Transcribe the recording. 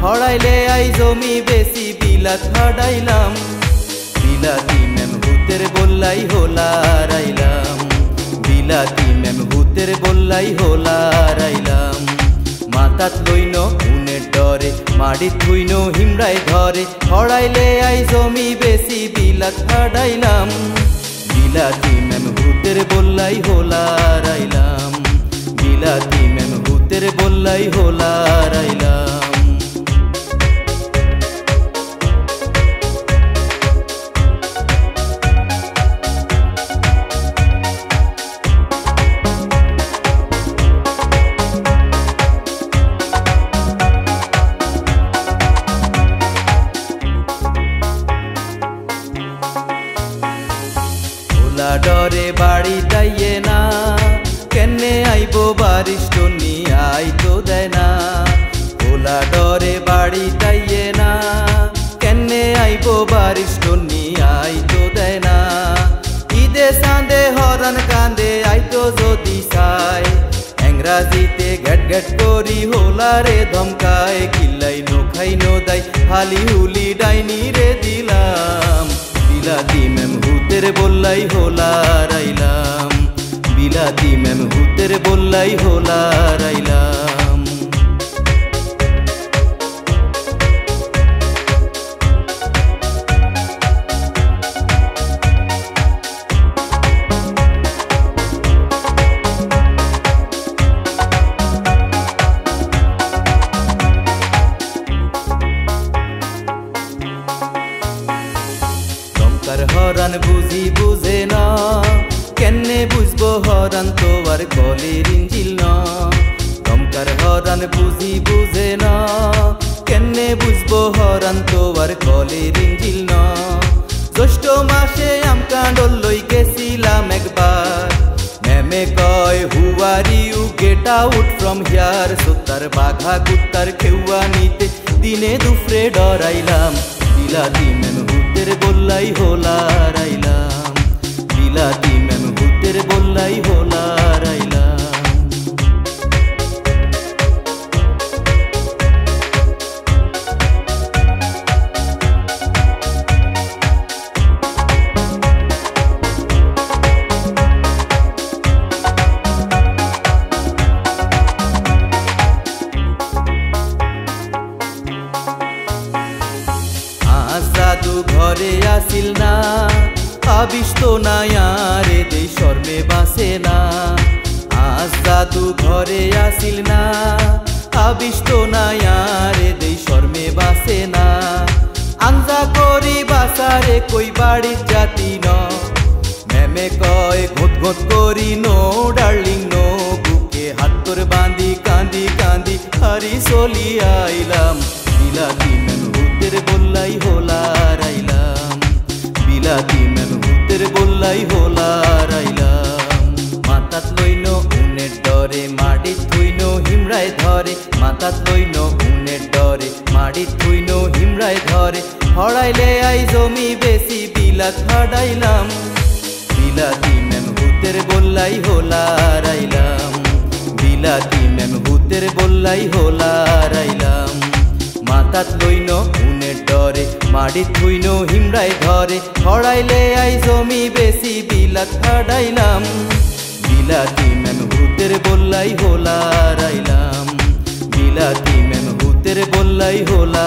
হড়াইলে I জমি বেশি বিলাত হাডাইলাম বিলাতি মেম ভূতের বললাই হোলারাইলাম বিলাতি মেম ভূতের বললাই হোলারাইলাম মাতাত লইন উনের ডরে মাড়িত থুইন হিমরাই ধরে হড়াইলে আই জমি বেশি বিলাত হাডাইলাম বিলাতি মেম ভূতের বললাই হোলারাইলাম বিলাতি মেম ভূতের বললাই হোলারাইলাম डरे बाड़ी दाइए ना केन्ने आइबो बारिश तो नी आई तो देना ओला डरे बाड़ी दाइए ना केन्ने आइबो बारिश तो नी आई तो देना ईदे सांदे हरन कांदे आई तो जोदी साय इंग्राजीते घट घट कोरी होला रे धमकाय किल्लाई नो खाई नो दाई हाली हुली डाइनी रे दिलाम বিলাতি মেম ভূতের বললাই হোলারাইলাম বিলাতি মেম ভূতের বললাই হোলারাইলাম हरान बुझी बुझे ना केन्ने बुझबो हरान तोर कलेर इंजिल ना दमकार हरान बुझी बुझे ना केन्ने बुझबो हरान तोर कलेर इंजिल ना জ্যৈষ্ঠ मासे आमका डल्लई गेছিলাম एकबार मेमे कय who are you get out from here सोतार बाघा कुत्तार खेउआ निते दिने दुफरे डराइलाम বিলাতি মেম ভূতের বললাই হোলারাইলাম বিলাতি মেম ভূতের বললাই হোলারাইলাম जादू घरे आसिल ना आबिश तो ना यारे दे शर्मे बासे ना आज जादू घरे आसिल ना आबिश तो ना यारे दे शर्मे बासे ना आंजा करी बासारे कोई बाड़ी जाती न मेमे कय घोट घोट करी नो डार्लिंग नो बुके हाथ तोर बांधी कांदी कांदी हारी चली आइलाम বিলাতি মেম ভূতের বললাই হোলারাইলাম বিলাতি মেম ভূতের বললাই হোলারাইলাম মাতাত লইন উনের ডরে মাড়ি থুইন হিমরাই ধরে মাতাত লইন উনের ডরে মাড়ি থুইন হিমরাই ধরে হড়াইলে আই জমি বেশি বিলাত হাডাইলাম বিলাতি মেম ভূতের বললাই হোলারাইলাম বিলাতি মেম ভূতের বললাই হোলারাইলাম মাতাত লইন উনের ডরে মাড়ি থুইন হিমরাই ধরে হড়াইলে আই জমি বেশি বিলাত হাডাইলাম বিলাতি মেম ভূতের বললাই হোলারাইলাম বিলাতি মেম ভূতের বললাই হোলা